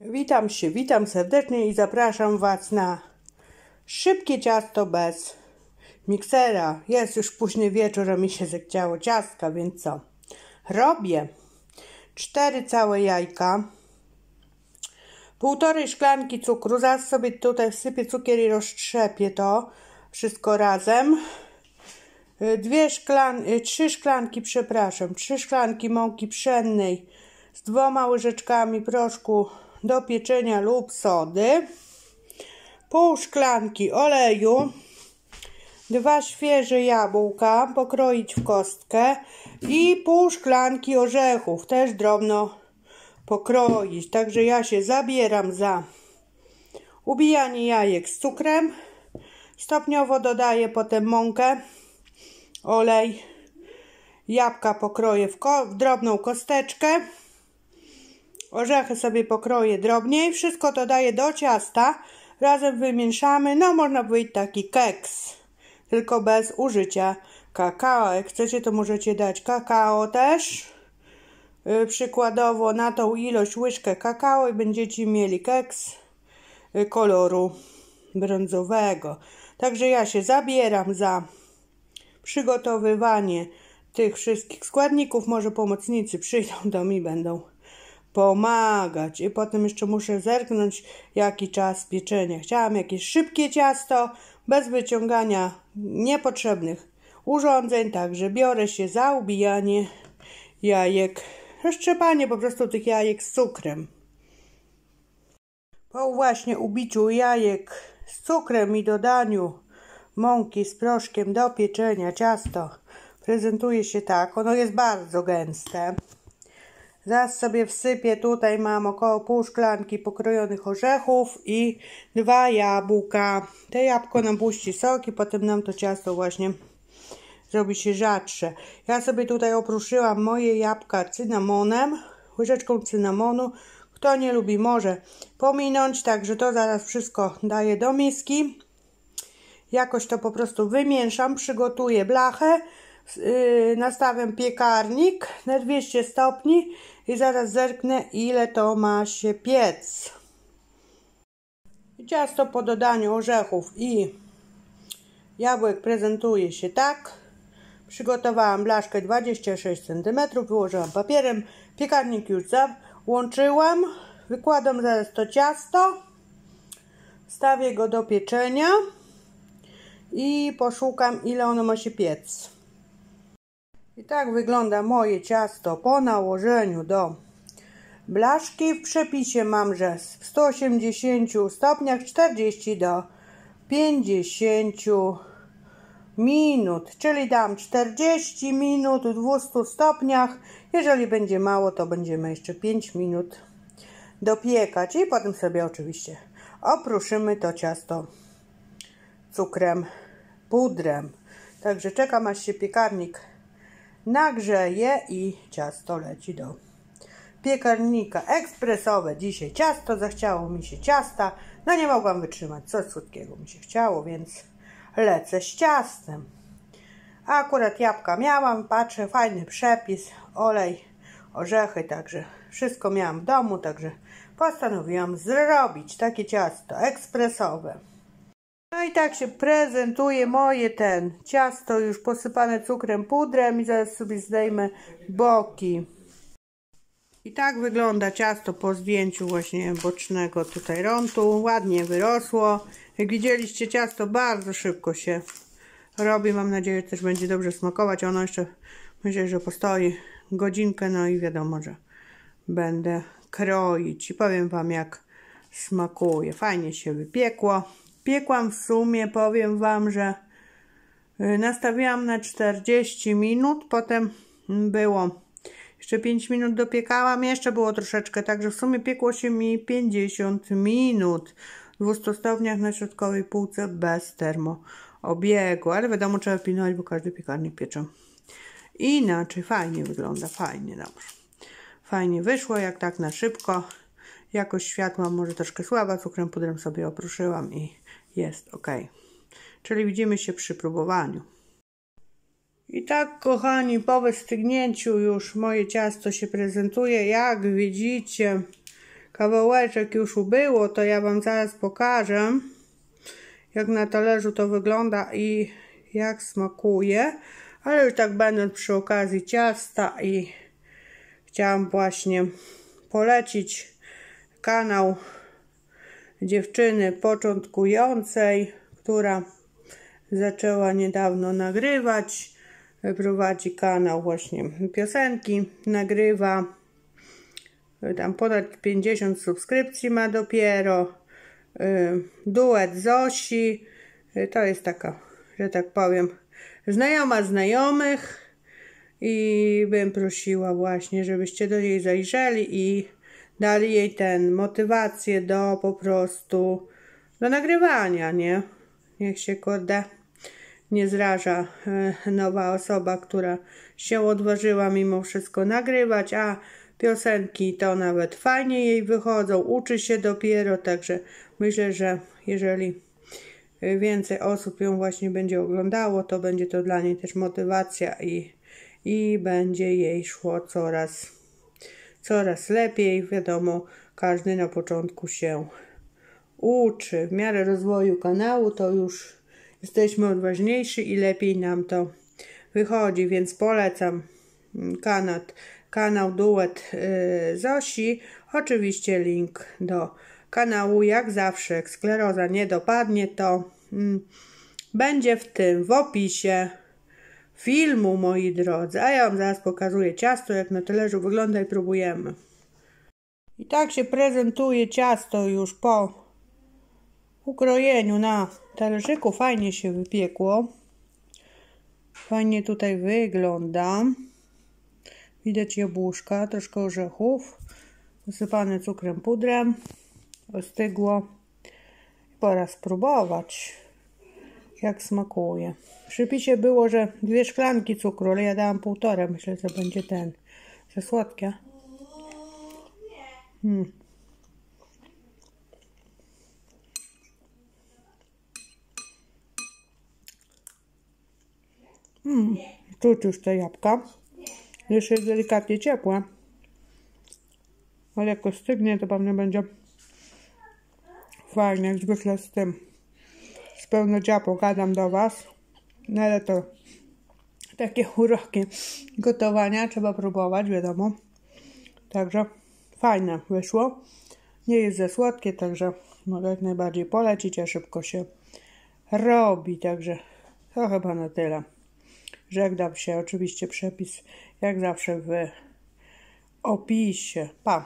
Witam serdecznie i zapraszam Was na szybkie ciasto bez miksera. Jest już późny wieczór, a mi się zachciało ciastka, więc co? Robię 4 całe jajka, 1,5 szklanki cukru, zaraz sobie tutaj wsypię cukier i roztrzepię to wszystko razem. 3 szklanki mąki pszennej z 2 łyżeczkami proszku do pieczenia lub sody, pół szklanki oleju, 2 świeże jabłka pokroić w kostkę i pół szklanki orzechów też drobno pokroić. Także ja się zabieram za ubijanie jajek z cukrem. Stopniowo dodaję potem mąkę, olej, jabłka pokroję w drobną kosteczkę, orzechy sobie pokroję drobniej, wszystko to daję do ciasta, razem wymieszamy. No można powiedzieć taki keks, tylko bez użycia kakao. Jak chcecie, to możecie dać kakao też, przykładowo na tą ilość łyżkę kakao i będziecie mieli keks koloru brązowego. Także ja się zabieram za przygotowywanie tych wszystkich składników. Może pomocnicy przyjdą do mnie i będą pomagać. I potem jeszcze muszę zerknąć, jaki czas pieczenia. Chciałam jakieś szybkie ciasto, bez wyciągania niepotrzebnych urządzeń. Także biorę się za ubijanie jajek, roztrzepanie po prostu tych jajek z cukrem. Po właśnie ubiciu jajek z cukrem i dodaniu mąki z proszkiem do pieczenia ciasto prezentuje się tak. Ono jest bardzo gęste. Zaraz sobie wsypię, tutaj mam około pół szklanki pokrojonych orzechów i 2 jabłka. Te jabłko nam puści sok i potem nam to ciasto właśnie zrobi się rzadsze. Ja sobie tutaj opruszyłam moje jabłka cynamonem, łyżeczką cynamonu. Kto nie lubi, może pominąć. Także to zaraz wszystko daję do miski. Jakoś to po prostu wymieszam, przygotuję blachę, nastawiam piekarnik na 200 stopni i zaraz zerknę, ile to ma się piec. Ciasto po dodaniu orzechów i jabłek prezentuje się tak. Przygotowałam blaszkę 26 cm, wyłożyłam papierem, piekarnik już załączyłam, wykładam zaraz to ciasto, stawię go do pieczenia i poszukam, ile ono ma się piec. I tak wygląda moje ciasto po nałożeniu do blaszki. W przepisie mam, że w 180 stopniach 40 do 50 minut, czyli dam 40 minut w 200 stopniach. Jeżeli będzie mało, to będziemy jeszcze 5 minut dopiekać i potem sobie oczywiście opruszymy to ciasto cukrem, pudrem. Także czekam, aż się piekarnik nagrzeje i ciasto leci do piekarnika. Ekspresowe dzisiaj ciasto, zachciało mi się ciasta, no nie mogłam wytrzymać, coś słodkiego mi się chciało, więc lecę z ciastem. A akurat jabłka miałam, patrzę, fajny przepis, olej, orzechy, także wszystko miałam w domu, także postanowiłam zrobić takie ciasto ekspresowe. No i tak się prezentuje moje ciasto już posypane cukrem, pudrem i zaraz sobie zdejmę boki. I tak wygląda ciasto po zdjęciu właśnie bocznego tutaj rądu. Ładnie wyrosło. Jak widzieliście, ciasto bardzo szybko się robi. Mam nadzieję, że też będzie dobrze smakować. Ono jeszcze, myślę, że postoi godzinkę, no i wiadomo, że będę kroić i powiem Wam, jak smakuje. Fajnie się wypiekło. Piekłam w sumie, powiem Wam, że nastawiłam na 40 minut, potem było jeszcze 5 minut dopiekałam, jeszcze było troszeczkę, także w sumie piekło się mi 50 minut w 200 stopniach na środkowej półce bez termoobiegu, ale wiadomo, trzeba pilnować, bo każdy piekarnik piecze inaczej. Fajnie wygląda, fajnie, dobrze. Fajnie wyszło, jak tak na szybko. Jakość światła może troszkę słaba, cukrem, pudrem sobie opruszyłam i jest ok. Czyli widzimy się przy próbowaniu. I tak, kochani, po wystygnięciu już moje ciasto się prezentuje. Jak widzicie, kawałeczek już ubyło, to ja wam zaraz pokażę, jak na talerzu to wygląda i jak smakuje. Ale już tak będąc przy okazji ciasta i chciałam właśnie polecić kanał dziewczyny początkującej, która zaczęła niedawno nagrywać. Prowadzi kanał właśnie piosenki, nagrywa. Tam ponad 50 subskrypcji ma dopiero. Duet Zosi. To jest taka, że tak powiem, znajoma znajomych. I bym prosiła właśnie, żebyście do niej zajrzeli i dali jej motywację do po prostu do nagrywania, nie? Niech się kurde nie zraża nowa osoba, która się odważyła mimo wszystko nagrywać, a piosenki to nawet fajnie jej wychodzą, uczy się dopiero, także myślę, że jeżeli więcej osób ją właśnie będzie oglądało, to będzie to dla niej też motywacja i będzie jej szło coraz lepiej. Wiadomo, każdy na początku się uczy. W miarę rozwoju kanału to już jesteśmy odważniejsi i lepiej nam to wychodzi, więc polecam kanał Duet Zosi. Oczywiście link do kanału, jak zawsze, jak skleroza nie dopadnie, to będzie w opisie filmu, moi drodzy. A ja wam zaraz pokazuję ciasto, jak na talerzu wygląda i próbujemy. I tak się prezentuje ciasto już po ukrojeniu na talerzyku. Fajnie się wypiekło. Fajnie tutaj wygląda. Widać jabłuszka, troszkę orzechów. Wysypane cukrem, pudrem. Ostygło. Pora spróbować, jak smakuje. W przepisie było, że 2 szklanki cukru, ale ja dałam 1,5. Myślę, że będzie za słodkie. Czuć już te jabłka. Jeszcze jest delikatnie ciepłe. Ale jak ostygnie, to pewnie będzie fajnie, jak zwykle z pełnodziału gadam do was. No ale to takie uroki gotowania, trzeba próbować, wiadomo. Także fajne wyszło. Nie jest za słodkie, także mogę jak najbardziej polecić, a szybko się robi. Także to chyba na tyle. Żegnam się, oczywiście przepis jak zawsze w opisie. Pa!